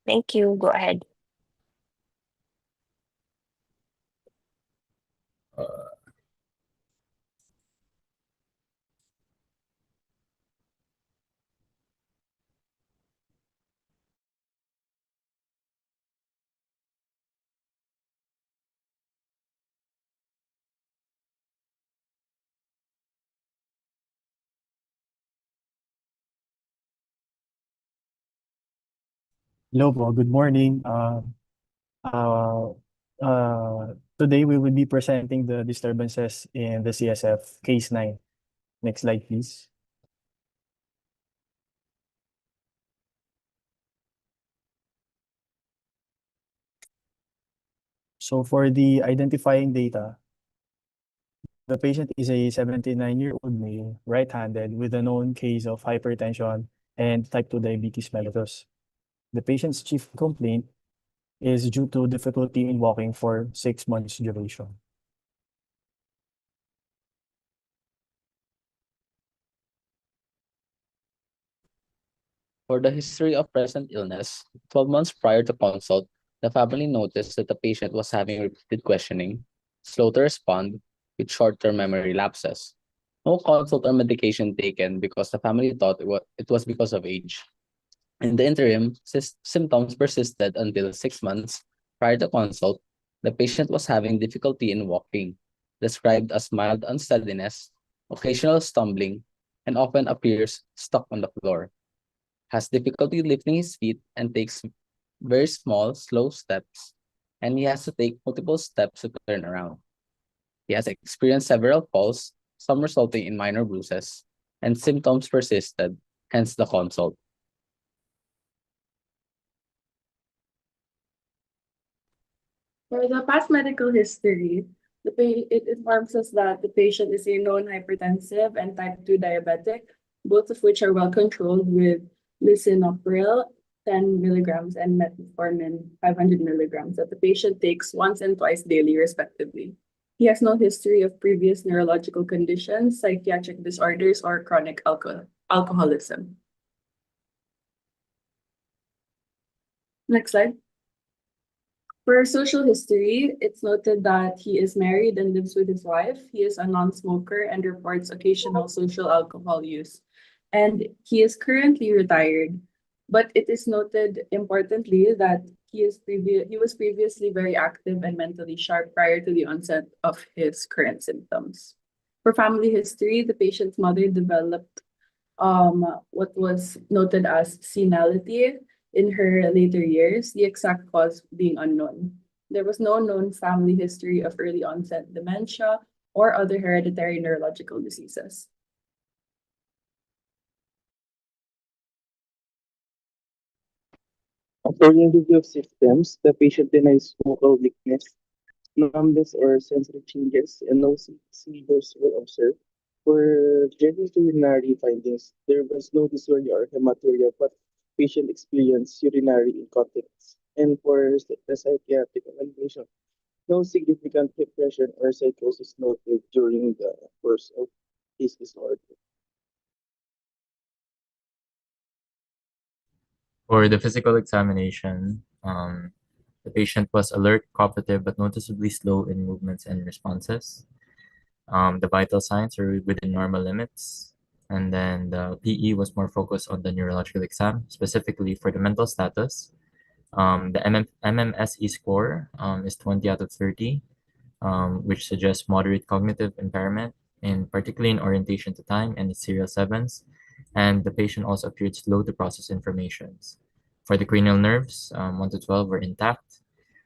Thank you. Go ahead. Hello po, good morning. Uh, Today we will be presenting the disturbances in the CSF case 9. Next slide, please. So for the identifying data, the patient is a 79-year-old male, right-handed, with a known case of hypertension and type 2 diabetes mellitus. The patient's chief complaint is due to difficulty in walking for 6 months duration. For the history of present illness, 12 months prior to consult, the family noticed that the patient was having repeated questioning, slow to respond, with short-term memory lapses. No consult or medication taken because the family thought it was because of age. In the interim, symptoms persisted until 6 months prior to consult. The patient was having difficulty in walking, described as mild unsteadiness, occasional stumbling, and often appears stuck on the floor, has difficulty lifting his feet and takes very small, slow steps, and he has to take multiple steps to turn around. He has experienced several falls, some resulting in minor bruises, and symptoms persisted, hence the consult. For the past medical history, it informs us that the patient is a known hypertensive and type 2 diabetic, both of which are well controlled with lisinopril 10 milligrams and metformin 500 milligrams that the patient takes once and twice daily, respectively. He has no history of previous neurological conditions, psychiatric disorders, or chronic alcoholism. Next slide. For social history, it's noted that he is married and lives with his wife. He is a non-smoker and reports occasional social alcohol use. And he is currently retired. But it is noted importantly that he was previously very active and mentally sharp prior to the onset of his current symptoms. For family history, the patient's mother developed what was noted as senility in her later years, the exact cause being unknown. There was no known family history of early onset dementia or other hereditary neurological diseases. According to review of symptoms, the patient denies vocal weakness, numbness or sensory changes, and no seizures were observed. For genitourinary findings, there was no dysuria or hematuria, but patient experienced urinary incontinence. And for the psychiatric evaluation, no significant depression or psychosis noted during the course of his disorder. For the physical examination, the patient was alert, cooperative, but noticeably slow in movements and responses. The vital signs are within normal limits. And then the PE was more focused on the neurological exam, specifically for the mental status. The MMSE score is 20 out of 30, which suggests moderate cognitive impairment, particularly in orientation to time and serial sevens. And the patient also appeared slow to process informations. For the cranial nerves, 1 to 12 were intact.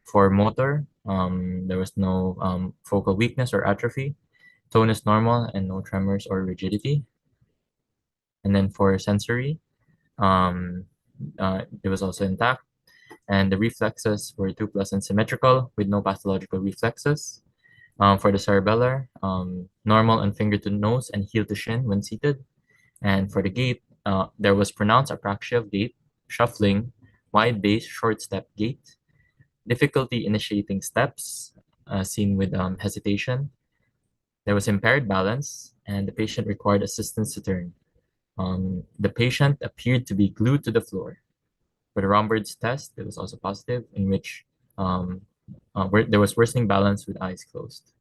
For motor, there was no focal weakness or atrophy. Tone is normal and no tremors or rigidity. And then for sensory, it was also intact. And the reflexes were 2 plus and symmetrical with no pathological reflexes. For the cerebellar, normal on finger to nose and heel to shin when seated. And for the gait, there was pronounced apraxia of gait, shuffling, wide base, short step gait, difficulty initiating steps, seen with hesitation. There was impaired balance, and the patient required assistance to turn. The patient appeared to be glued to the floor. For the Romberg's test, it was also positive, in which where there was worsening balance with eyes closed.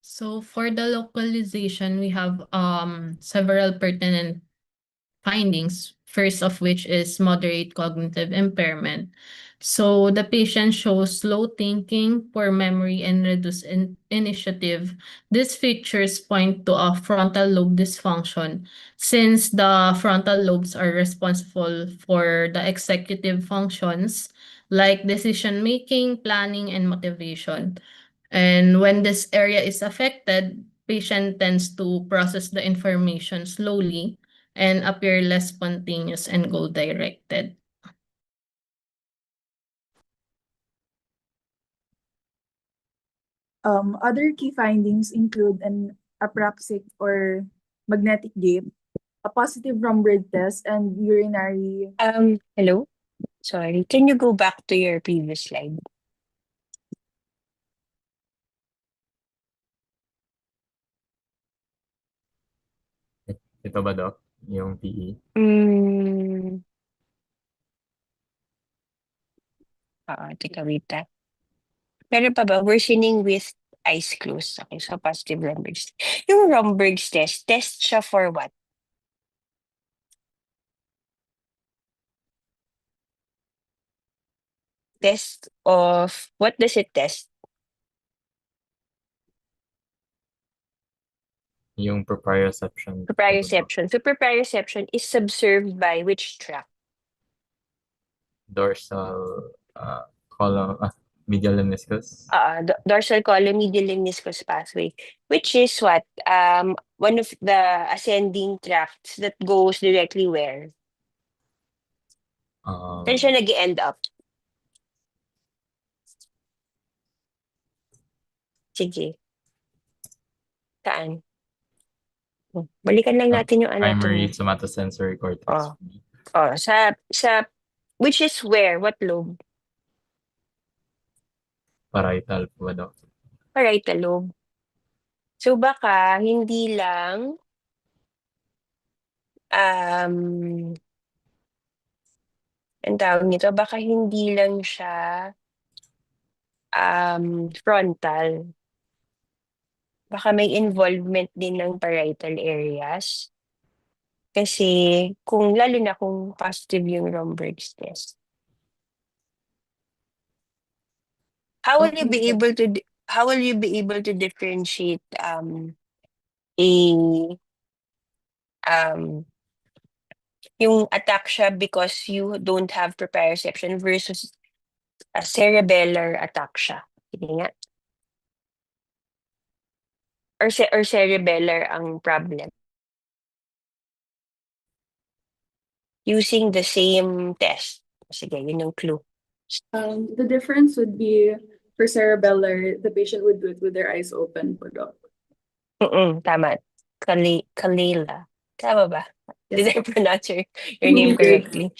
So for the localization, we have several pertinent findings, first of which is moderate cognitive impairment. So the patient shows slow thinking, poor memory, and reduced initiative. These features point to a frontal lobe dysfunction, since the frontal lobes are responsible for the executive functions like decision making, planning, and motivation. And when this area is affected, patient tends to process the information slowly and appear less spontaneous and goal-directed. Other key findings include an apraxic or magnetic gape, a positive Romberg test, and urinary. Hello? Sorry, can you go back to your previous slide? Ito ba, Doc? Yung PE? Mm, teka, wait ah. Meron pa ba? Worsening with eyes closed. Okay, so positive Romberg's. Yung Romberg's test siya for what? Test of, what does it test? Yung proprioception. Proprioception. So proprioception is subserved by which tract? Dorsal column, medial lemniscus. Dorsal column medial lemniscus pathway, which is what? One of the ascending tracts that goes directly where? Saan siya nag-end up? Sige. Saan? Balikan lang natin yung Primary anatomy. somatosensory cortex. Sa which is where? What lobe? Parietal po ba, Doc? Parietal lobe. So baka hindi lang ang tawag nito, baka hindi lang siya frontal. Baka may involvement din ng parietal areas. Kasi lalo na kung positive yung Romberg's test. How will you be able to differentiate yung ataxia because you don't have proprioception versus a cerebellar ataxia? Sige nga. Or cerebellar ang problem? Using the same test. Sige, yun yung clue. The difference would be for cerebellar, the patient would do it with their eyes open po, Doc. Tama. Kalela. Tama ba? Yes. Did I pronounce your name correctly?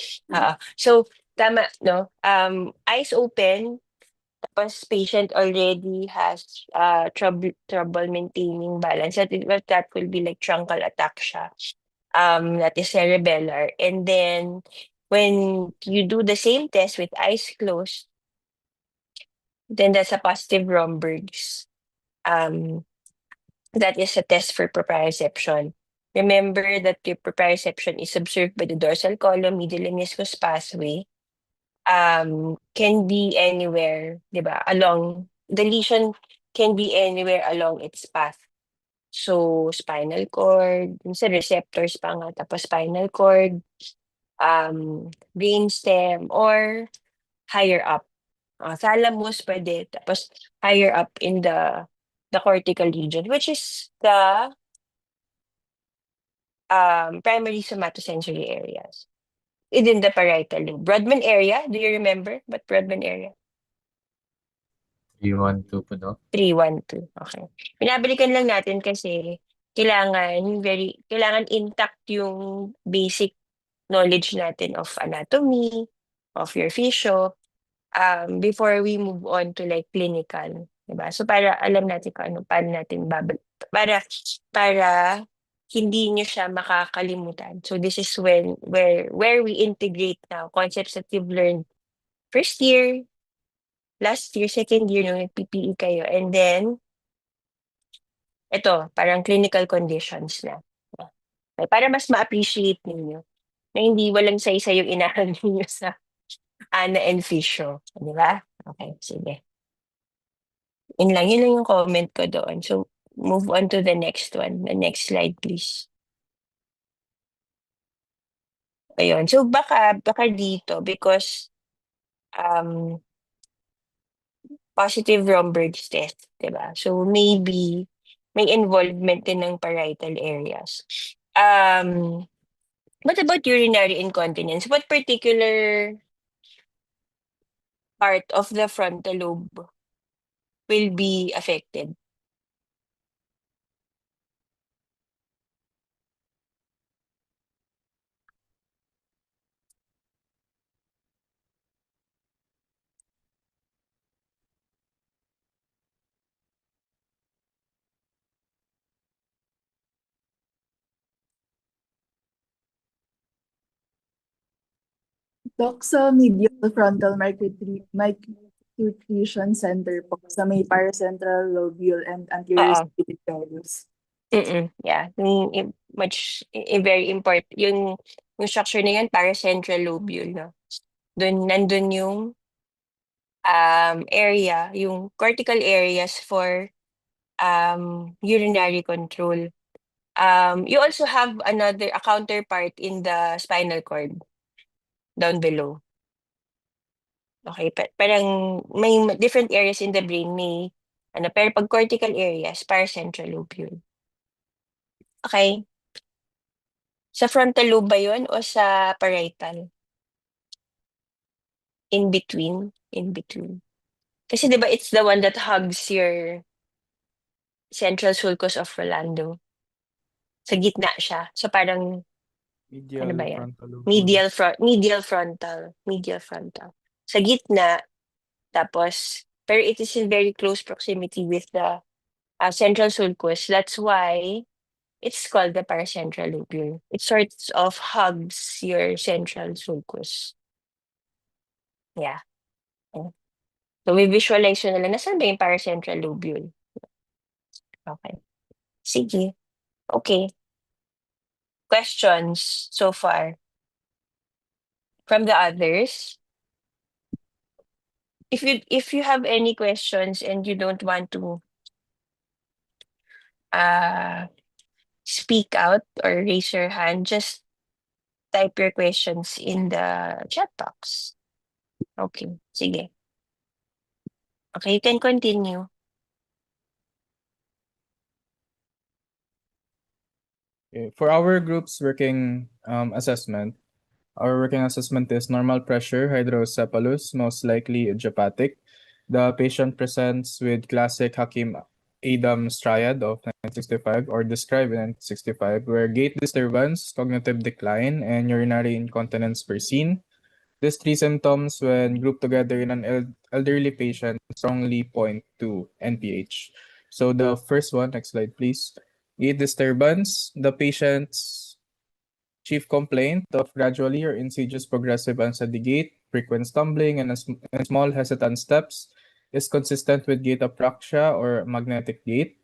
So, tama, no? Eyes open, tapos patient already has trouble maintaining balance. That will be like truncal ataxia. That is cerebellar. And then, when you do the same test with eyes closed, then that's a positive Romberg's. That is a test for proprioception. Remember that your proprioception is observed by the dorsal column medial lemniscus pathway. Can be anywhere, diba? The lesion can be anywhere along its path. So, spinal cord, sa receptors pa nga, tapos spinal cord, brainstem, or higher up. Thalamus pwede, tapos higher up in the cortical region, which is the primary somatosensory areas within the parietal lobe. Brodmann area, do you remember what Brodmann area? 312 po, Doc. 312. Okay. Pinabalikan lang natin kasi kailangan intact yung basic knowledge natin of anatomy, of your physio, before we move on to like clinical. Diba? So para alam natin paano natin para hindi niyo siya makakalimutan. So this is where we integrate now concepts that you've learned first year, last year, second year nung nag-PPE kayo, and then ito, parang clinical conditions na. Okay, para mas ma-appreciate ninyo na hindi walang saysay yung inaral ninyo sa Ana and Fisho. Di ba? Okay, sige. Yun lang yung comment ko doon. So, move on to the next one. The next slide, please. Ayun. So, baka dito because positive Romberg's test, di ba? So, maybe may involvement din ng parietal areas. What about urinary incontinence? What particular part of the frontal lobe will be affected? Doc, sa medial frontal microturbation center po sa may paracentral lobule and anterior Oo. septum. Yeah. Very important. Yung structure na yan, paracentral lobule, no? Nandun yung area, yung cortical areas for urinary control. You also have a counterpart in the spinal cord down below. Okay, parang may different areas in the brain, pero pag cortical areas, paracentral lobule. Okay? Sa frontal lobe ba yun o sa parietal? In between. Kasi di ba it's the one that hugs your central sulcus of Rolando. Sa gitna siya. So parang, ano ba yan? Medial frontal. Sa gitna, tapos, pero it is in very close proximity with the central sulcus. That's why it's called the paracentral lobule. It sorts of hugs your central sulcus. Yeah. So, we visualize yun na lang. Nasaan ba yung paracentral lobule? Okay. Sige. Okay. Questions so far? From the others? If you have any questions and you don't want to speak out or raise your hand, just type your questions in the chat box. Okay, sige. Okay, you can continue. Okay, for our group's working assessment, our working assessment is normal pressure, hydrocephalus, most likely idiopathic. The patient presents with classic Hakim-Adam triad of 1965 or described in 1965, where gait disturbance, cognitive decline, and urinary incontinence were seen. These three symptoms, when grouped together in an elderly patient, strongly point to NPH. So the first one, next slide, please. Gait disturbance, the patient's chief complaint of gradually or insidious progressive unsteady gait, frequent stumbling, and small hesitant steps is consistent with gait apraxia or magnetic gait.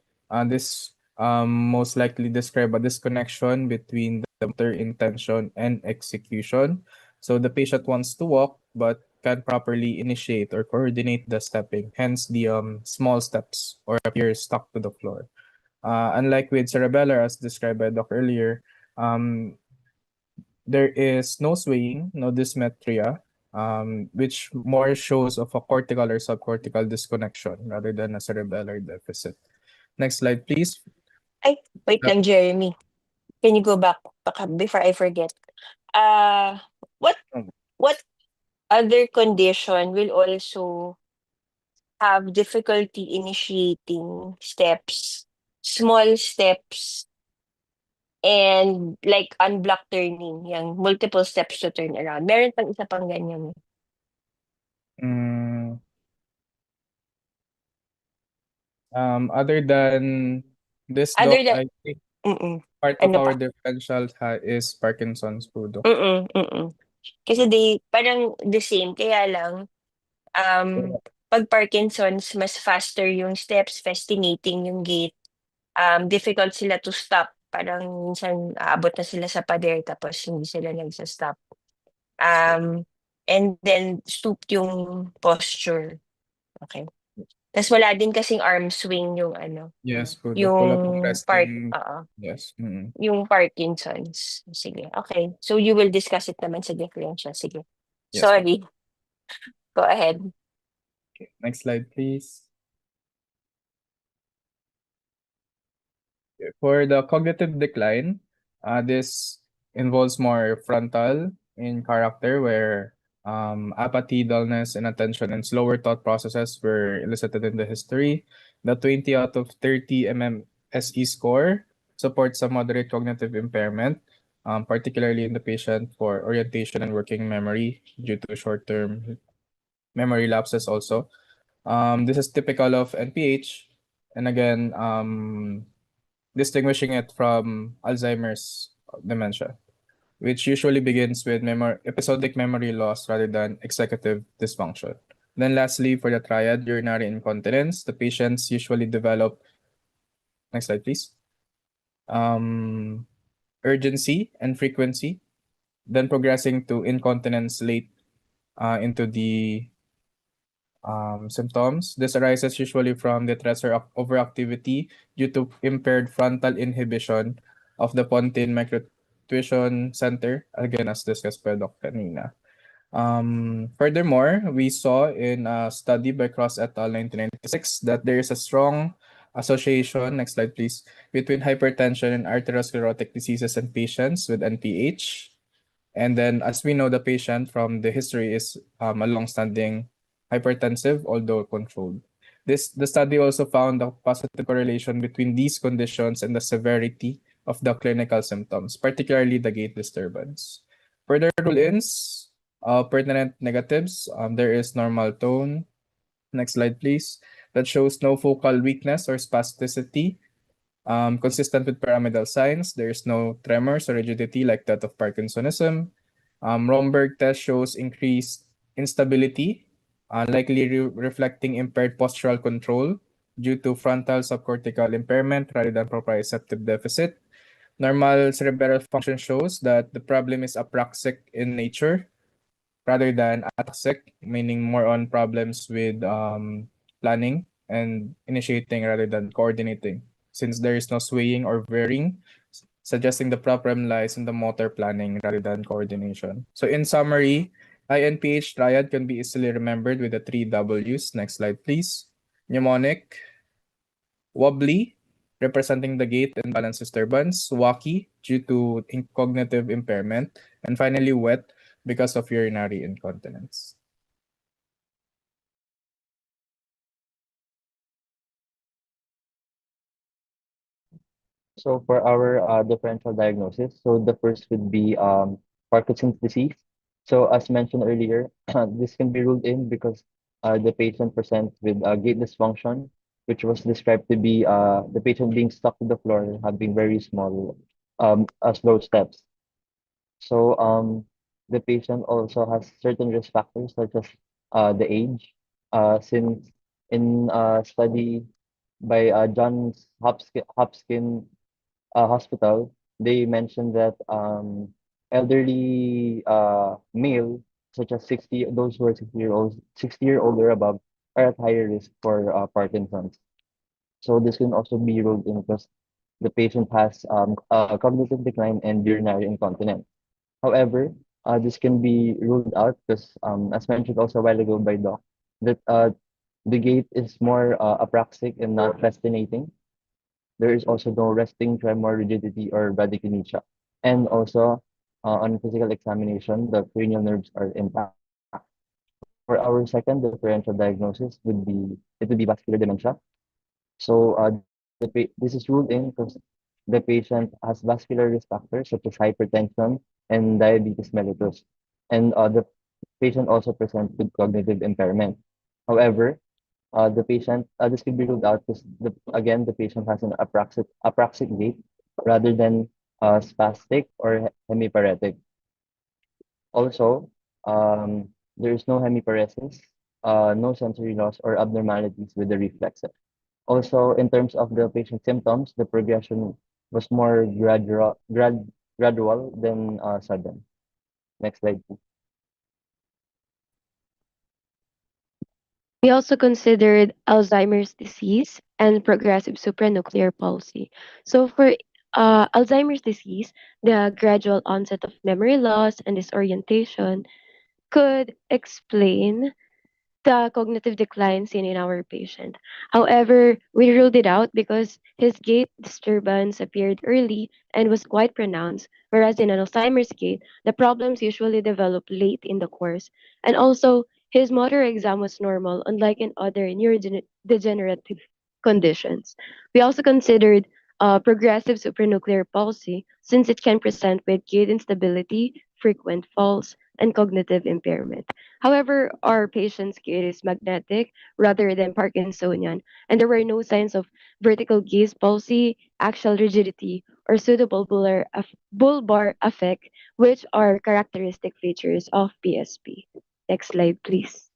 This most likely describe a disconnection between the motor intention and execution. So the patient wants to walk but can't properly initiate or coordinate the stepping, hence the small steps or appear stuck to the floor. Unlike with cerebellar, as described by Doc earlier, there is no swaying, no dysmetria, which more shows of a cortical or subcortical disconnection rather than a cerebellar deficit. Next slide, please. Wait lang, Jeremy. Can you go back before I forget? What other condition will also have difficulty initiating steps, small steps, and like unblock turning, yung multiple steps to turn around? Meron pang isa pang ganyan. Other than This, Other Doc, than, I think mm, part of ano our pa? differential is Parkinson's po, Doc. Mm. Kasi they parang the same, kaya lang, pag Parkinson's, mas faster yung steps, fascinating yung gait, difficult sila to stop. Parang minsan aabot na sila sa pader tapos hindi sila nagsa-stop. And then stooped yung posture. Okay. Tas wala din kasing arm swing yung ano, Yes po, Doc. Wala pong yung resting. oo, Yes. yung Parkinson's. Sige, okay. So you will discuss it naman sa differential. Sige. Yes po. Sorry. Go ahead. Okay. Next slide, please. Okay, for the cognitive decline, this involves more frontal in character, where apathy, dullness, inattention, and slower thought processes were elicited in the history. The 20 out of 30 MMSE score supports a moderate cognitive impairment, particularly in the patient for orientation and working memory due to short-term memory lapses also. This is typical of NPH, and again, distinguishing it from Alzheimer's dementia, which usually begins with episodic memory loss rather than executive dysfunction. Then lastly, for the triad, urinary incontinence, the patients usually develop, next slide please, urgency and frequency, then progressing to incontinence late into the symptoms. This arises usually from the stressor overactivity due to impaired frontal inhibition of the pontine microtuition center, again as discussed by Dr. Nina. Furthermore, we saw in a study by Cross et al. 1996 that there is a strong association, next slide please, between hypertension and arteriosclerotic diseases in patients with NPH. And then, as we know, the patient from the history is a long-standing hypertensive, although controlled. The study also found a positive correlation between these conditions and the severity of the clinical symptoms, particularly the gait disturbance. Further rule-ins, pertinent negatives, there is normal tone. Next slide, please. That shows no focal weakness or spasticity. Consistent with pyramidal signs, there is no tremors or rigidity like that of Parkinsonism. Romberg test shows increased instability, likely reflecting impaired postural control due to frontal subcortical impairment rather than proprioceptive deficit. Normal cerebral function shows that the problem is apraxic in nature rather than ataxic, meaning more on problems with planning and initiating rather than coordinating, since there is no swaying or veering, suggesting the problem lies in the motor planning rather than coordination. So in summary, INPH triad can be easily remembered with the three W's. Next slide, please. Mnemonic, wobbly, representing the gait and balance disturbance, wacky, due to cognitive impairment, and finally wet, because of urinary incontinence. So for our differential diagnosis, so the first would be Parkinson's disease. So as mentioned earlier, this can be ruled in because the patient presents with gait dysfunction, which was described to be the patient being stuck to the floor, having very small, slow steps. So the patient also has certain risk factors such as the age, since in a study by Johns Hopkins hospital, they mentioned that elderly male, such as 60, those who are 60-year-old or above, are at higher risk for Parkinson's. So this can also be ruled in because the patient has cognitive decline and urinary incontinence. However, this can be ruled out because, as mentioned also a while ago by Doc, that the gait is more apraxic and not fascinating. There is also no resting tremor, rigidity, or bradykinesia. And also, on physical examination, the cranial nerves are intact. For our second differential diagnosis it would be vascular dementia. So this is ruled in because the patient has vascular risk factors such as hypertension and diabetes mellitus. And the patient also presents with cognitive impairment. However, This could be ruled out because again the patient has an apraxic gait rather than spastic or hemiparetic. Also, there is no hemiparesis, no sensory loss or abnormalities with the reflexes. Also, in terms of the patient symptoms, the progression was more gradual than sudden. Next slide, please. We also considered Alzheimer's disease and progressive supranuclear palsy. So for Alzheimer's disease, the gradual onset of memory loss and disorientation could explain the cognitive decline seen in our patient. However, we ruled it out because his gait disturbance appeared early and was quite pronounced, whereas in an Alzheimer's gait, the problems usually develop late in the course. And also, his motor exam was normal, unlike in other neurodegenerative conditions. We also considered progressive supranuclear palsy since it can present with gait instability, frequent falls, and cognitive impairment. However, our patient's gait is magnetic rather than Parkinsonian, and there were no signs of vertical gaze palsy, axial rigidity, or bulbar affect, which are characteristic features of PSP. Next slide, please.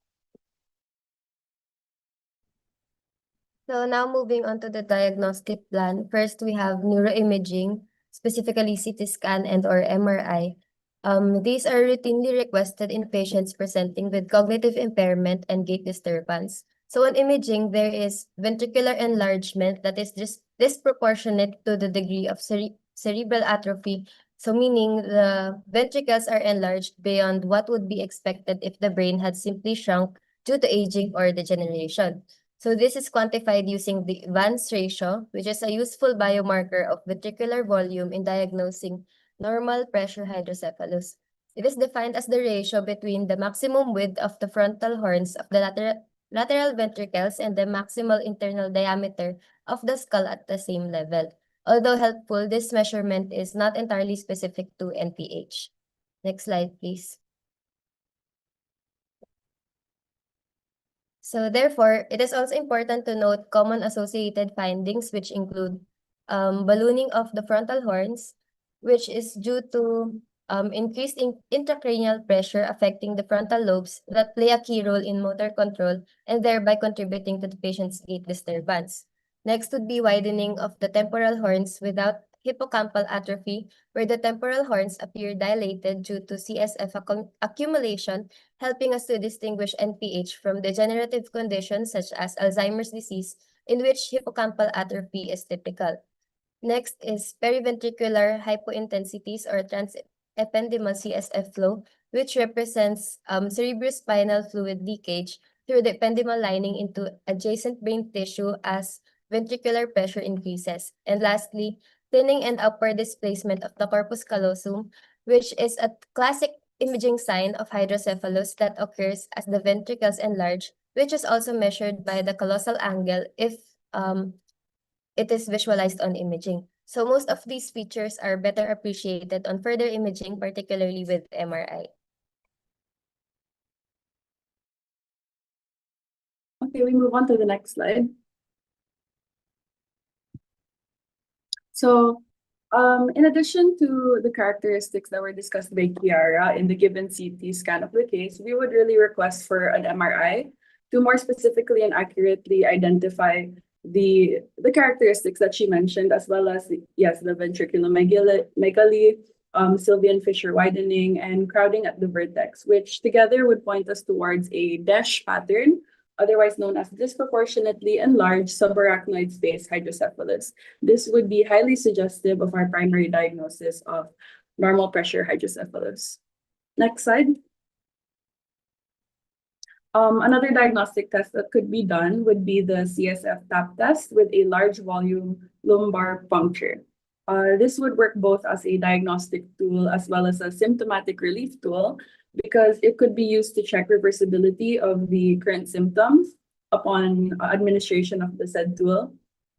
So now moving on to the diagnostic plan. First, we have neuroimaging, specifically CT scan and or MRI. These are routinely requested in patients presenting with cognitive impairment and gait disturbance. So on imaging, there is ventricular enlargement that is just disproportionate to the degree of cerebral atrophy. So meaning the ventricles are enlarged beyond what would be expected if the brain had simply shrunk due to aging or degeneration. So this is quantified using the Vance ratio, which is a useful biomarker of ventricular volume in diagnosing normal pressure hydrocephalus. It is defined as the ratio between the maximum width of the frontal horns of the lateral ventricles and the maximal internal diameter of the skull at the same level. Although helpful, this measurement is not entirely specific to NPH. Next slide, please. So therefore, it is also important to note common associated findings, which include ballooning of the frontal horns, which is due to increased intracranial pressure affecting the frontal lobes that play a key role in motor control and thereby contributing to the patient's gait disturbance. Next would be widening of the temporal horns without hippocampal atrophy, where the temporal horns appear dilated due to CSF accumulation, helping us to distinguish NPH from degenerative conditions such as Alzheimer's disease, in which hippocampal atrophy is typical. Next is periventricular hypointensities or transependymal CSF flow, which represents cerebrospinal fluid leakage through the ependymal lining into adjacent brain tissue as ventricular pressure increases. And lastly, thinning and upward displacement of the corpus callosum, which is a classic imaging sign of hydrocephalus that occurs as the ventricles enlarge, which is also measured by the callosal angle if it is visualized on imaging. So most of these features are better appreciated on further imaging, particularly with MRI. Okay, we move on to the next slide. So, in addition to the characteristics that were discussed by Kiara in the given CT scan of the case, we would really request for an MRI to more specifically and accurately identify the characteristics that she mentioned, as well as the ventriculomegaly, Sylvian fissure widening, and crowding at the vertex, which together would point us towards a DESH pattern, otherwise known as disproportionately enlarged subarachnoid space hydrocephalus. This would be highly suggestive of our primary diagnosis of normal pressure hydrocephalus. Next slide. Another diagnostic test that could be done would be the CSF tap test with a large volume lumbar puncture. This would work both as a diagnostic tool as well as a symptomatic relief tool, because it could be used to check reversibility of the current symptoms upon administration of the said tool.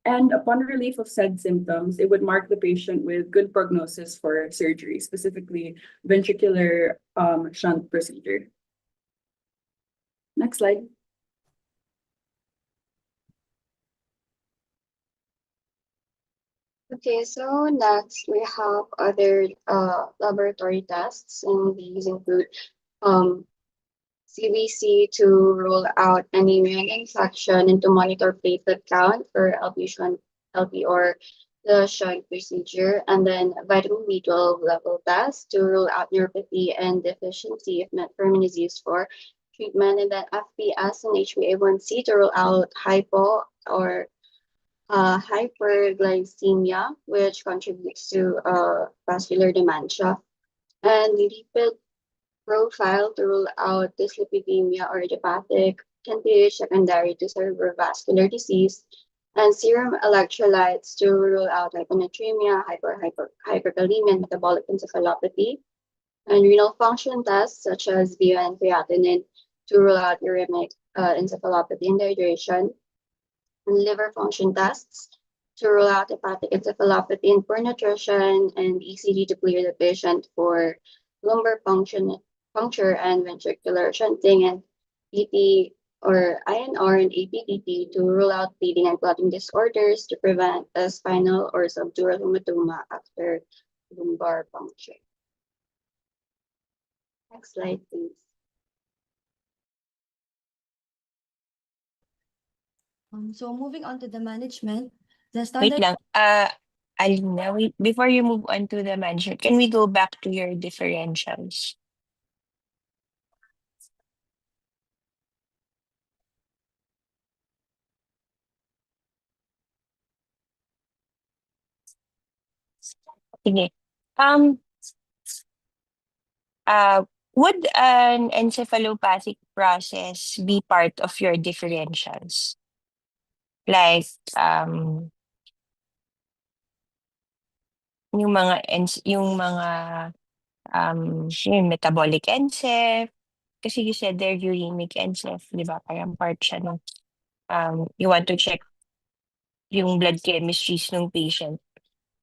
And upon relief of said symptoms, it would mark the patient with good prognosis for surgery, specifically ventricular shunt procedure. Next slide. Okay, so next we have other laboratory tests, and these include CBC to rule out anemia and infection and to monitor platelet count for LP or the shunt procedure, and then vitamin B12 level test to rule out neuropathy and deficiency if metformin is used for treatment, and then FPS and HbA1c to rule out hypo or hyperglycemia, which contributes to vascular dementia, and lipid profile to rule out dyslipidemia or idiopathic NPH secondary to cerebrovascular disease, and serum electrolytes to rule out hyponatremia, hyperkalemia, and metabolic encephalopathy, and renal function tests such as VO and creatinine to rule out uremic encephalopathy and dehydration, and liver function tests to rule out hepatic encephalopathy and poor nutrition, and ECG to clear the patient for lumbar puncture and ventricular shunting, and PT or INR and APTT to rule out bleeding and clotting disorders to prevent a spinal or subdural hematoma after lumbar puncture. Next slide, please. So moving on to the management, the Wait standard lang. Alina, wait, before you move on to the management, can we go back to your differentials? Sige. Would an encephalopathic process be part of your differentials? Like, yung mga yung metabolic enceph, kasi you said they're uremic enceph, di ba? Parang part siya ng, you want to check yung blood chemistries ng patient.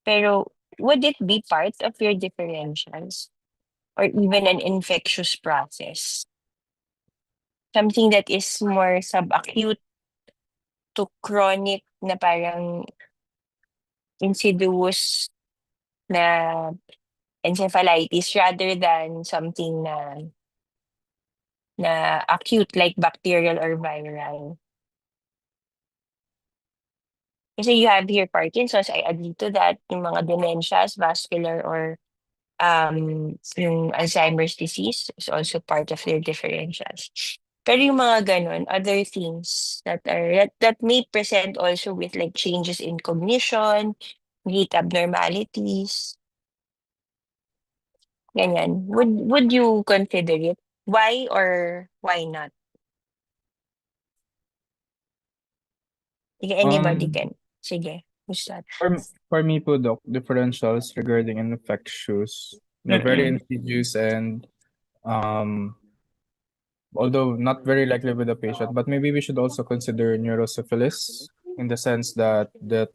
Pero would it be part of your differentials? Or even an infectious process? Something that is more subacute to chronic na parang insidious na encephalitis rather than something na acute like bacterial or viral. Kasi you have here Parkinson's, I agree to that. Yung mga dementias, vascular or yung Alzheimer's disease is also part of their differentials. Pero yung mga ganun, other things that may present also with like changes in cognition, gait abnormalities, ganyan. Would you consider it? Why or why not? Sige, anybody can. Sige, who's that? For me po, Doc, differentials regarding infectious, they're very insidious and although not very likely with the patient, but maybe we should also consider neurosyphilis in the sense that the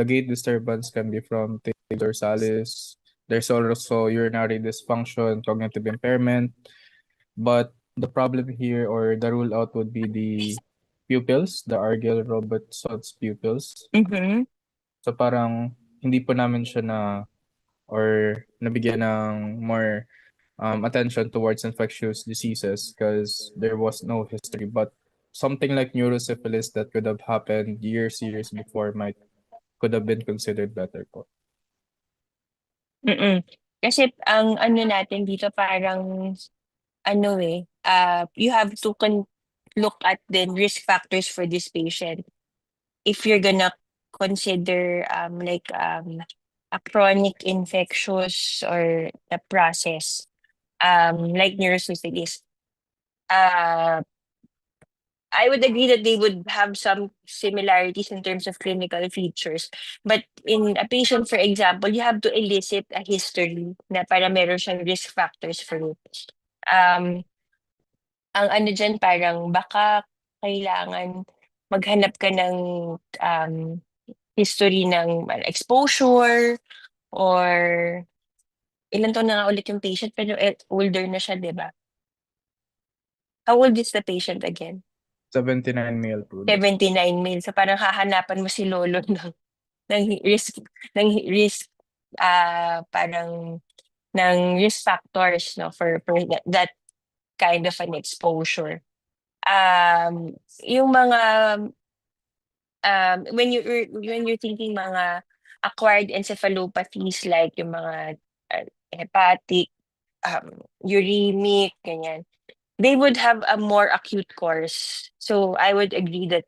gait disturbance can be from tail dorsalis. There's also urinary dysfunction, cognitive impairment, but the problem here or the rule out would be the pupils, the Argyll-Robertson's pupils. So parang hindi po namin siya nabigyan ng more attention towards infectious diseases because there was no history. But something like neurosyphilis that could have happened years before could have been considered better po. Kasi ang ano natin dito parang you have to look at the risk factors for this patient. If you're gonna consider a chronic infectious or a process like neurosyphilis, I would agree that they would have some similarities in terms of clinical features. But in a patient, for example, you have to elicit a history na para meron siyang risk factors for it. Ang ano dyan, parang baka kailangan maghanap ka ng history ng exposure or ilan taon na nga ulit yung patient pero older na siya, di ba? How old is the patient again? 79 male po. 79 male. So parang hahanapan mo si lolo ng parang ng risk factors, no, for that kind of an exposure. Yung mga when you're thinking mga acquired encephalopathies like yung mga hepatic, uremic, ganyan, they would have a more acute course. So I would agree that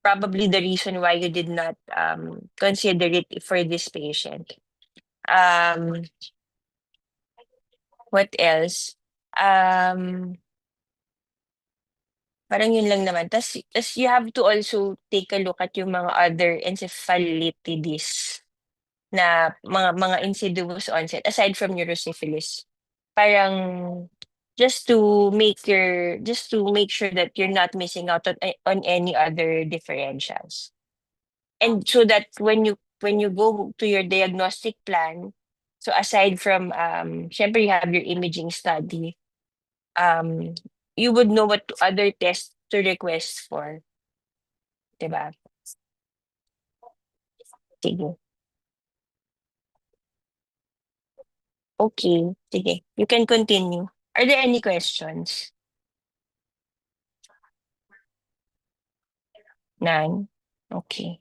probably the reason why you did not consider it for this patient. What else? Parang yun lang naman. Tas you have to also take a look at yung mga other encephalitides na mga insidious onset aside from neurosyphilis. Parang just to make sure that you're not missing out on any other differentials. And so that when you go to your diagnostic plan, so aside from syempre you have your imaging study, you would know what other tests to request for. Diba? Sige. Okay, sige. You can continue. Are there any questions? None? Okay.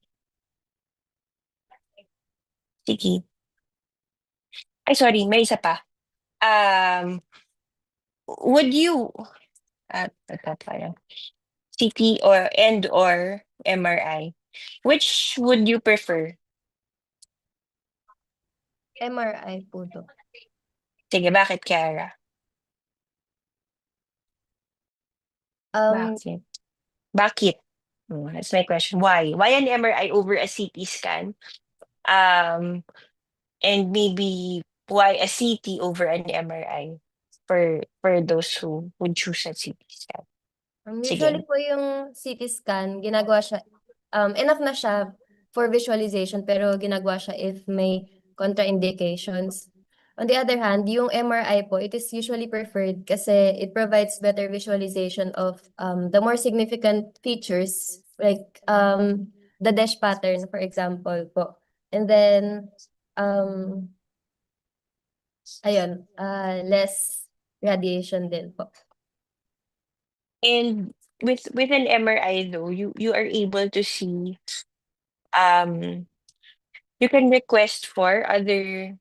Sige. Ay, sorry, may isa pa. Would you, parang CT or MRI, which would you prefer? MRI po to. Sige, bakit, Kiara? Bakit? Bakit? That's my question. Why? Why an MRI over a CT scan? And maybe why a CT over an MRI for those who would choose a CT scan? Usually Sige. po yung CT scan, ginagawa siya, enough na siya for visualization, pero ginagawa siya if may contraindications. On the other hand, yung MRI po, it is usually preferred kasi it provides better visualization of the more significant features like the Desch pattern, for example po. And then, ayun, less radiation din po. And with an MRI though, you are able to see, you can request for other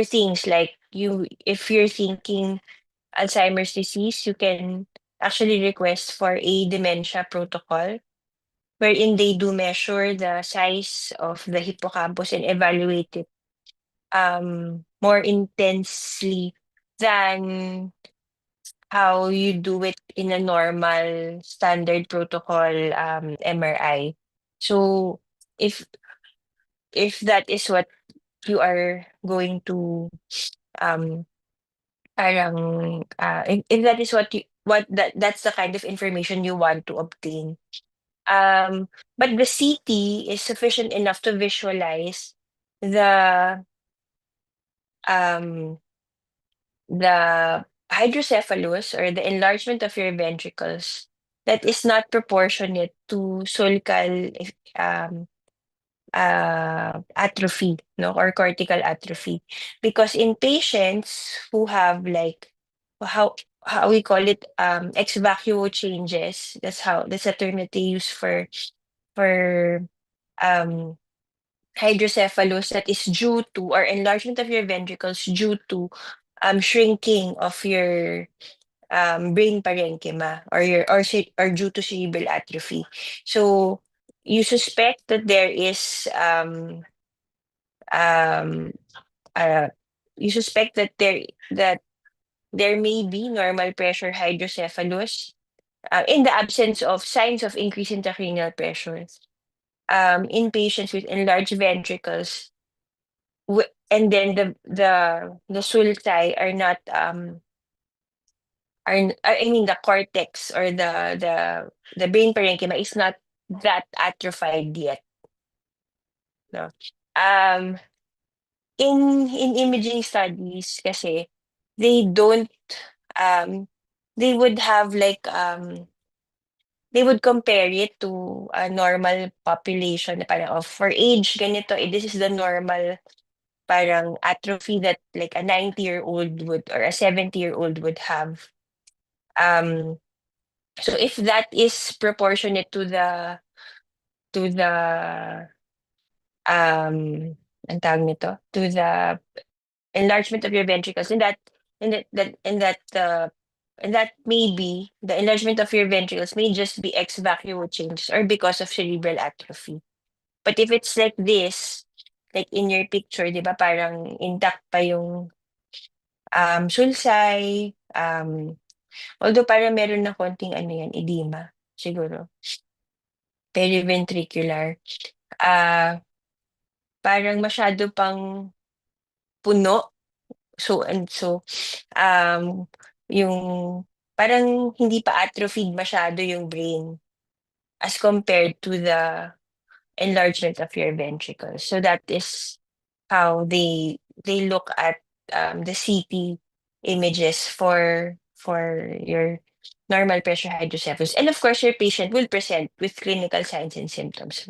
things like if you're thinking Alzheimer's disease, you can actually request for a dementia protocol wherein they do measure the size of the hippocampus and evaluate it more intensely than how you do it in a normal standard protocol MRI. So if that is what you are going to parang if that is that's the kind of information you want to obtain. But the CT is sufficient enough to visualize the hydrocephalus or the enlargement of your ventricles that is not proportionate to sulcal atrophy, no, or cortical atrophy, because in patients who have like how we call it ex vacuo changes, that's a term that they use for hydrocephalus that is due to or enlargement of your ventricles due to shrinking of your brain parenchyma or due to cerebral atrophy. So you suspect that there is you suspect that there may be normal pressure hydrocephalus in the absence of signs of increase in intracranial pressure in patients with enlarged ventricles, and then the sulci are not I mean the cortex or the brain parenchyma is not that atrophied yet. No. In imaging studies kasi they don't they would have like they would compare it to a normal population na parang, for age, ganito, this is the normal parang atrophy that like a 90-year-old would or a 70-year-old would have. So if that is proportionate to the ang tawag nito, to the enlargement of your ventricles, and that maybe the enlargement of your ventricles may just be ex vacuo changes or because of cerebral atrophy. But if it's like this, like in your picture, di ba, parang intact pa yung sulsay, although parang meron na konting edema, siguro. Periventricular. Parang masyado pang puno. So, yung parang hindi pa atrophied masyado yung brain as compared to the enlargement of your ventricles. So that is how they look at the CT images for your normal pressure hydrocephalus. And of course, your patient will present with clinical signs and symptoms.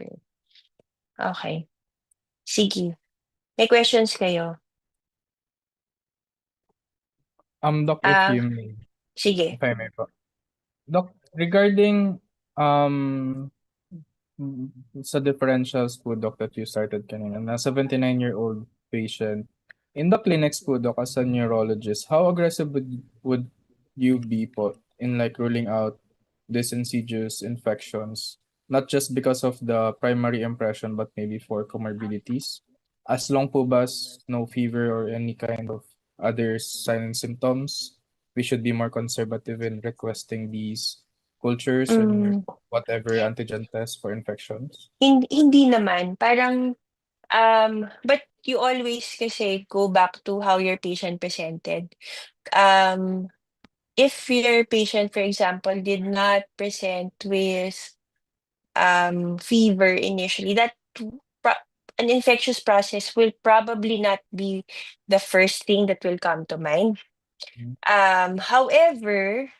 Okay. Sige. May questions kayo? Doc, if you may, Sige. if I may po. Doc, regarding sa differentials po, Doc, that you started kanina, na 79-year-old patient, in the clinics po, Doc, as a neurologist, how aggressive would you be po in like ruling out these insidious infections, not just because of the primary impression, but maybe for comorbidities? As long po ba no fever or any kind of other signs and symptoms, we should be more conservative in requesting these cultures and whatever antigen test for infections? Hindi naman. Parang, but you always kasi go back to how your patient presented. If your patient, for example, did not present with fever initially, an infectious process will probably not be the first thing that will come to mind. However,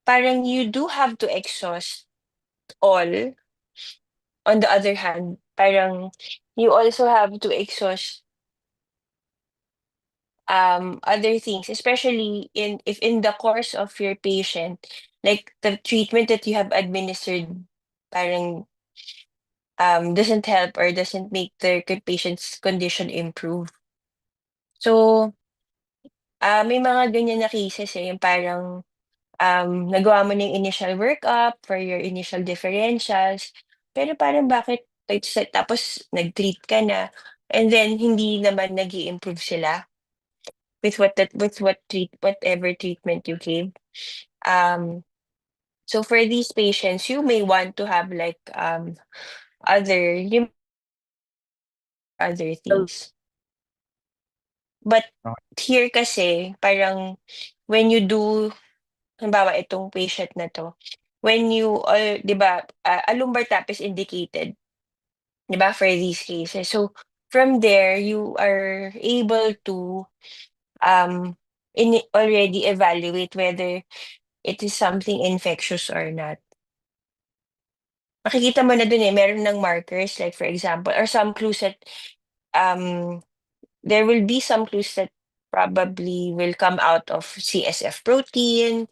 parang you do have to exhaust all. On the other hand, parang you also have to exhaust other things, especially if in the course of your patient, like the treatment that you have administered parang doesn't help or doesn't make the patient's condition improve. So, may mga ganyan na cases yung parang nagawa mo na yung initial workup for your initial differentials, pero parang bakit tapos nag-treat ka na, and then hindi naman nag-i-improve sila with whatever treatment you gave. So for these patients, you may want to have like other things. But here kasi, parang when you do, halimbawa itong patient na to, when you, di ba, a lumbar tap is indicated, di ba, for these cases. So from there, you are able to already evaluate whether it is something infectious or not. Makikita mo na dun meron ng markers, like for example, or some clues that there will be some clues that probably will come out of CSF protein,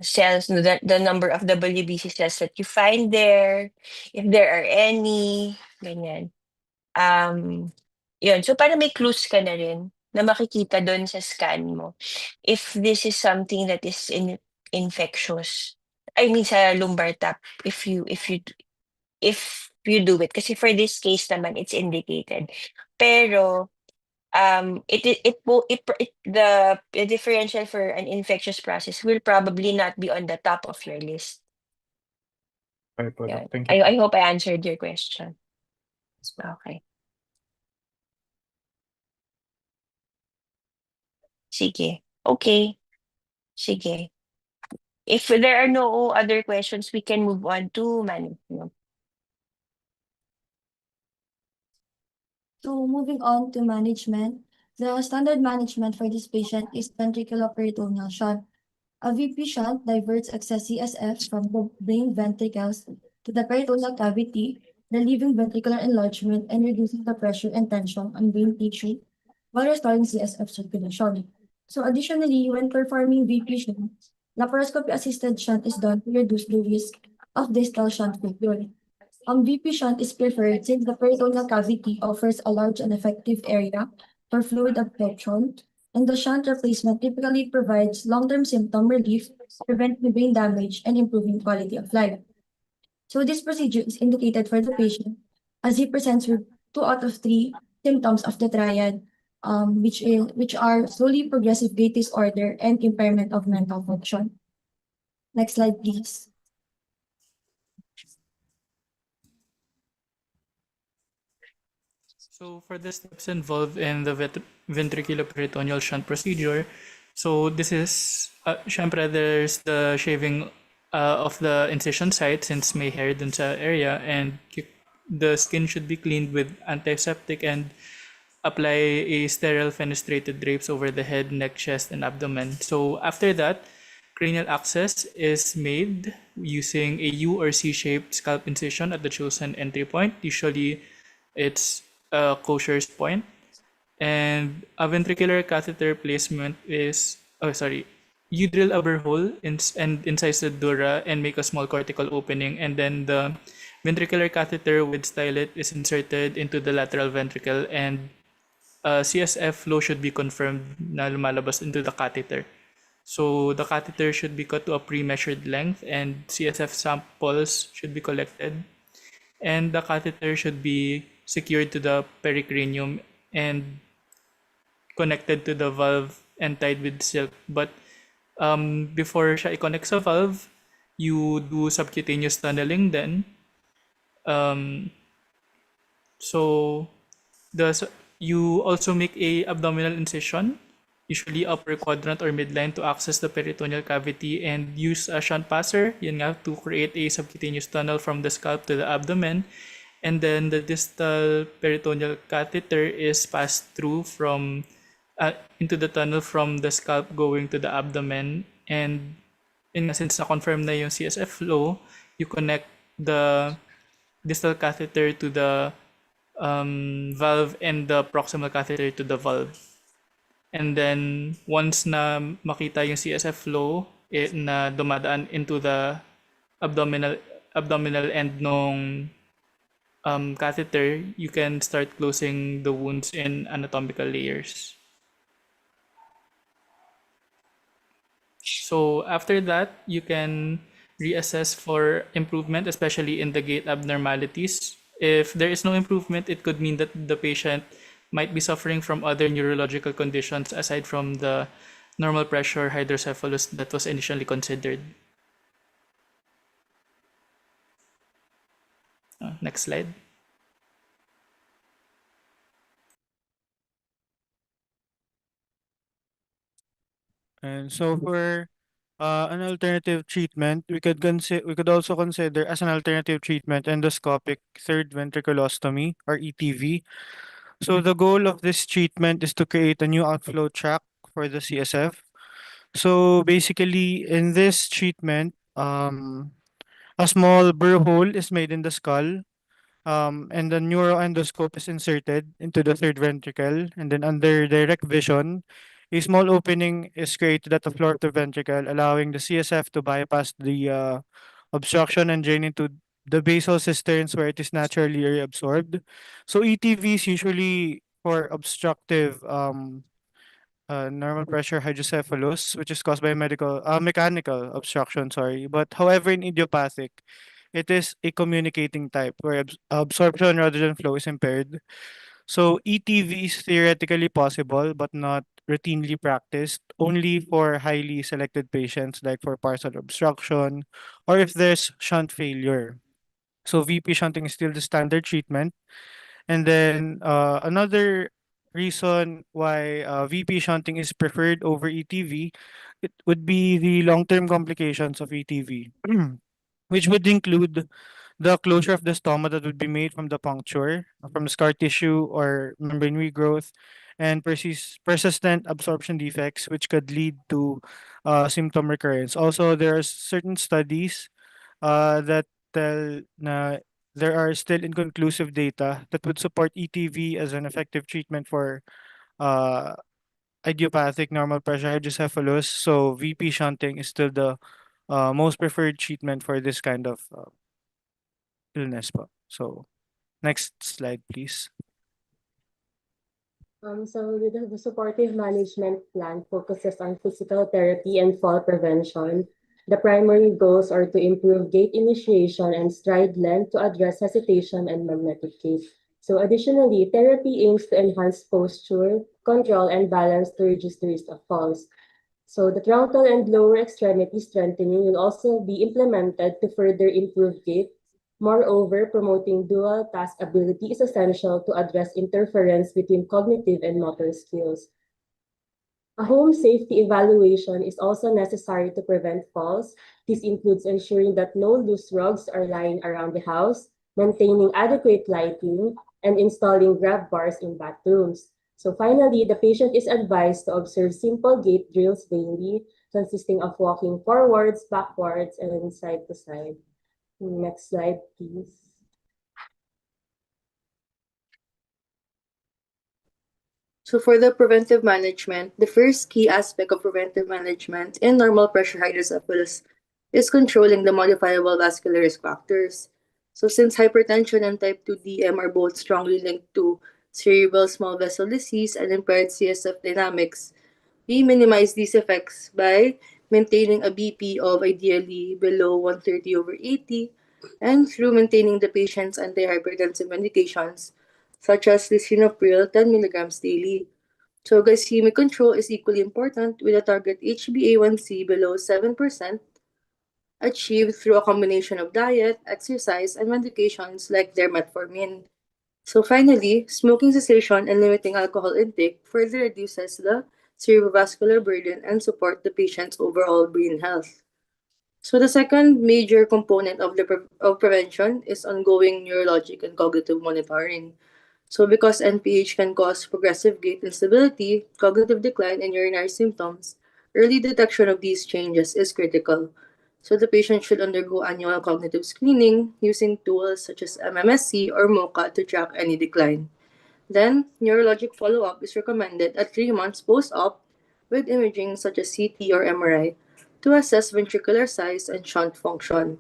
cells, the number of WBC cells that you find there, if there are any, ganyan. Yun, so para may clues ka na rin na makikita doon sa scan mo if this is something that is infectious. I mean sa lumbar tap, if you do it, kasi for this case naman it's indicated. Pero the differential for an infectious process will probably not be on the top of your list. Okay po, Yun. Doc. Thank you. I hope I answered your question. Okay. Sige. Okay. Sige. If there are no other questions, we can move on to management. So moving on to management, The standard management for this patient is ventriculoperitoneal shunt. A VP shunt diverts excess CSF from the brain ventricles to the peritoneal cavity, relieving ventricular enlargement and reducing the pressure and tension on brain tissue while restoring CSF circulation. So additionally, when performing VP shunt, laparoscopy-assisted shunt is done to reduce the risk of distal shunt failure. VP shunt is preferred since the peritoneal cavity offers a large and effective area for fluid absorption, and the shunt replacement typically provides long-term symptom relief, preventing brain damage, and improving quality of life. So this procedure is indicated for the patient as he presents with 2 out of 3 symptoms of the triad, which are slowly progressive gait disorder and impairment of mental function. Next slide, please. So for the steps involved in the ventriculoperitoneal shunt procedure, so this is, syempre there's the shaving of the incision site since may hair dun sa area, and the skin should be cleaned with antiseptic and apply a sterile fenestrated drapes over the head, neck, chest, and abdomen. So after that, cranial access is made using a U or C-shaped scalp incision at the chosen entry point. Usually it's a Kocher's point. And a ventricular catheter placement is, you drill a burr hole and incise the dura and make a small cortical opening, and then the ventricular catheter with stylet is inserted into the lateral ventricle, and CSF flow should be confirmed na lumalabas into the catheter. So the catheter should be cut to a pre-measured length, and CSF samples should be collected, and the catheter should be secured to the pericranium and connected to the valve and tied with silk. But before siya i-connect sa valve, you do subcutaneous tunneling then. So you also make a abdominal incision, usually upper quadrant or midline, to access the peritoneal cavity, and use a shunt passer, yun nga, to create a subcutaneous tunnel from the scalp to the abdomen. And then the distal peritoneal catheter is passed through from into the tunnel from the scalp going to the abdomen. And since na-confirm na yung CSF flow, you connect the distal catheter to the valve and the proximal catheter to the valve. And then once na makita yung CSF flow na dumadaan into the abdominal end nung catheter, you can start closing the wounds in anatomical layers. So after that, you can reassess for improvement, especially in the gait abnormalities. If there is no improvement, it could mean that the patient might be suffering from other neurological conditions aside from the normal pressure hydrocephalus that was initially considered. Next slide. And so for an alternative treatment, we could also consider as an alternative treatment endoscopic third ventriculostomy, or ETV. So the goal of this treatment is to create a new outflow tract for the CSF. So basically, in this treatment, a small burr hole is made in the skull, and the neuroendoscope is inserted into the third ventricle, and then under direct vision, a small opening is created at the floor of the ventricle, allowing the CSF to bypass the obstruction and drain into the basal cisterns where it is naturally reabsorbed. So ETV is usually for obstructive normal pressure hydrocephalus, which is caused by mechanical obstruction, sorry. But however, in idiopathic, it is a communicating type where absorption rather than flow is impaired. So ETV is theoretically possible, but not routinely practiced, only for highly selected patients, like for partial obstruction or if there's shunt failure. So VP shunting is still the standard treatment. And then another reason why VP shunting is preferred over ETV, it would be the long-term complications of ETV, which would include the closure of the stoma that would be made from the puncture, from the scar tissue or membrane regrowth, and persistent absorption defects, which could lead to symptom recurrence. Also, there are certain studies that tell na there are still inconclusive data that would support ETV as an effective treatment for uh, idiopathic normal pressure hydrocephalus. So VP shunting is still the most preferred treatment for this kind of illness po. So next slide, please. So the supportive management plan focuses on physical therapy and fall prevention. The primary goals are to improve gait initiation and stride length to address hesitation and magnetic gait. So additionally, therapy aims to enhance posture, control, and balance to reduce the risk of falls. So the truncal and lower extremity strengthening will also be implemented to further improve gait. Moreover, promoting dual task ability is essential to address interference between cognitive and motor skills. A home safety evaluation is also necessary to prevent falls. This includes ensuring that no loose rugs are lying around the house, maintaining adequate lighting, and installing grab bars in bathrooms. So finally, the patient is advised to observe simple gait drills daily, consisting of walking forwards, backwards, and side to side. Next slide, please. So for the preventive management, the first key aspect of preventive management in normal pressure hydrocephalus is controlling the modifiable vascular risk factors. So since hypertension and type 2 DM are both strongly linked to cerebral small vessel disease and impaired CSF dynamics, we minimize these effects by maintaining a BP of ideally below 130/80 and through maintaining the patient's antihypertensive medications such as lisinopril 10 milligrams daily. So glycemic control is equally important with a target HbA1c below 7% achieved through a combination of diet, exercise, and medications like dermetformin. So finally, smoking cessation and limiting alcohol intake further reduces the cerebrovascular burden and support the patient's overall brain health. So the second major component of of prevention is ongoing neurologic and cognitive monitoring. So because NPH can cause progressive gait instability, cognitive decline, and urinary symptoms, early detection of these changes is critical. So the patient should undergo annual cognitive screening using tools such as MMSC or MOCA to track any decline. Then, neurologic follow-up is recommended at 3 months post-op with imaging such as CT or MRI to assess ventricular size and shunt function.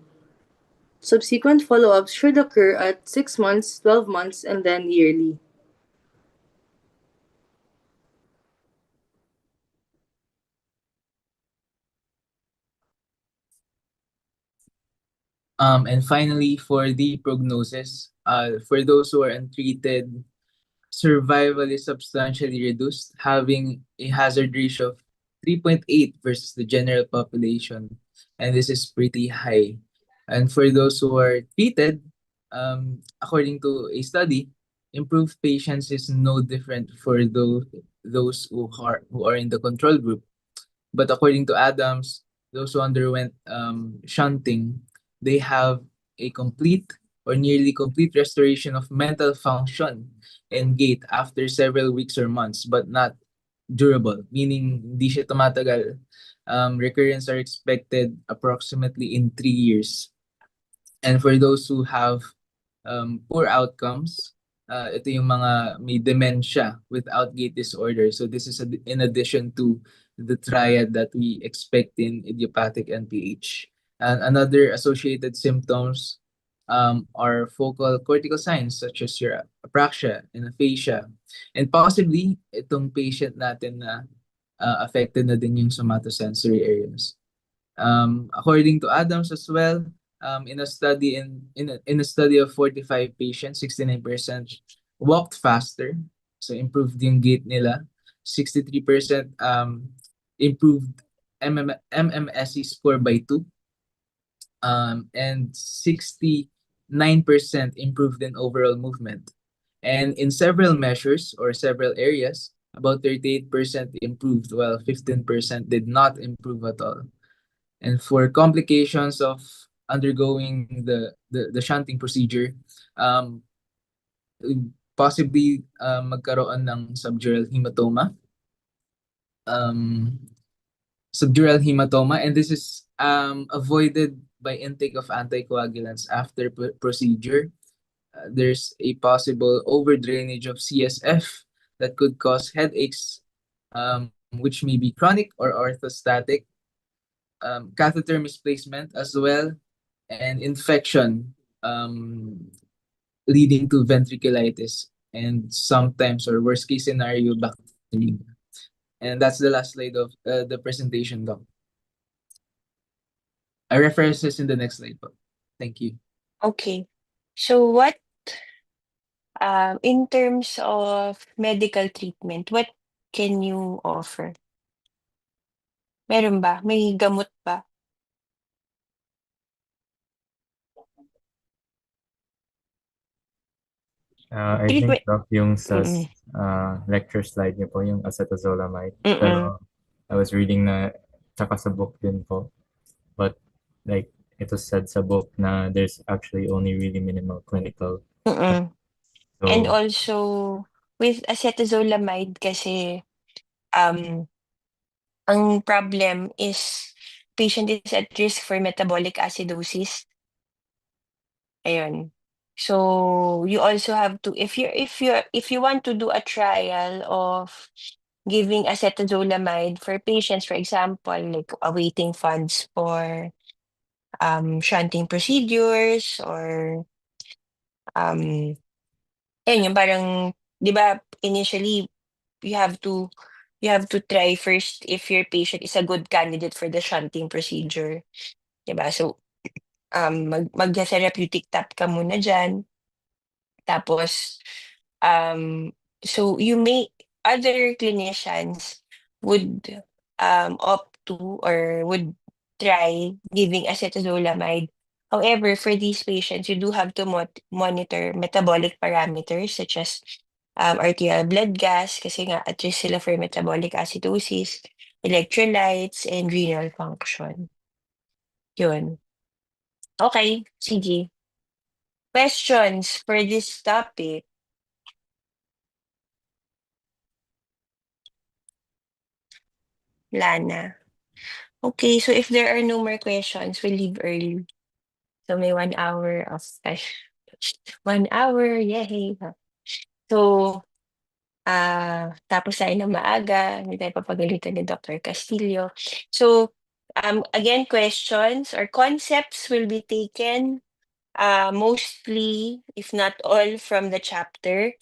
Subsequent follow-ups should occur at 6 months, 12 months, and then yearly. And finally, for the prognosis, for those who are untreated, survival is substantially reduced, having a hazard ratio of 3.8 versus the general population, and this is pretty high. And for those who are treated, according to a study, improved patients is no different for those who are in the control group. But according to Adams, those who underwent shunting, they have a complete or nearly complete restoration of mental function and gait after several weeks or months, but not durable, meaning hindi siya tumatagal. Recurrence are expected approximately in 3 years. And for those who have poor outcomes, ito yung mga may dementia without gait disorder. So this is in addition to the triad that we expect in idiopathic NPH. And another associated symptoms are focal cortical signs such as your apraxia and aphasia. And possibly, itong patient natin na affected na din yung somatosensory areas. According to Adams as well, in a study in a study of 45 patients, 69% walked faster, so improved yung gait nila. 63% improved MMSE score by 2, and 69% improved in overall movement. And in several measures or several areas, about 38% improved, while 15% did not improve at all. And for complications of undergoing the shunting procedure, possibly magkaroon ng subdural hematoma. Subdural hematoma, and this is avoided by intake of anticoagulants after procedure. There's a possible overdrainage of CSF that could cause headaches, which may be chronic or orthostatic, catheter misplacement as well, and infection leading to ventriculitis, and sometimes, or worst case scenario, bacteremia. And that's the last slide of the presentation, Doc. I reference this in the next slide, po. Thank you. Okay. So what, in terms of medical treatment, what can you offer? Meron ba? May gamot ba? I Treatment. think Doc, yung sa Mm-mm. lecture slide niyo po, yung acetazolamide. Mm-mm. Pero I was reading na tsaka sa book din po. But like it was said sa book na there's actually only really minimal clinical. Mm-mm. And So also, with acetazolamide kasi, ang problem is patient is at risk for metabolic acidosis. Ayun. So you also have to, if you want to do a trial of giving acetazolamide for patients, for example, like awaiting funds for shunting procedures, or ayun, yung parang, di ba, initially you have to try first if your patient is a good candidate for the shunting procedure. Diba? So, mag-therapeutic tap ka muna dyan. Tapos, so other clinicians would opt to, or would try giving acetazolamide. However, for these patients, you do have to monitor metabolic parameters such as arterial blood gas, kasi nga at risk sila for metabolic acidosis, electrolytes, and renal function. Yun. Okay, sige. Questions for this topic? Lana. Okay, so if there are no more questions, we'll leave early. So may 1 hour of 1 hour, yay! So, tapos tayo ng maaga, hindi tayo papagalitan ni Dr. Castillo. So, again, questions or concepts will be taken mostly, if not all, from the chapter.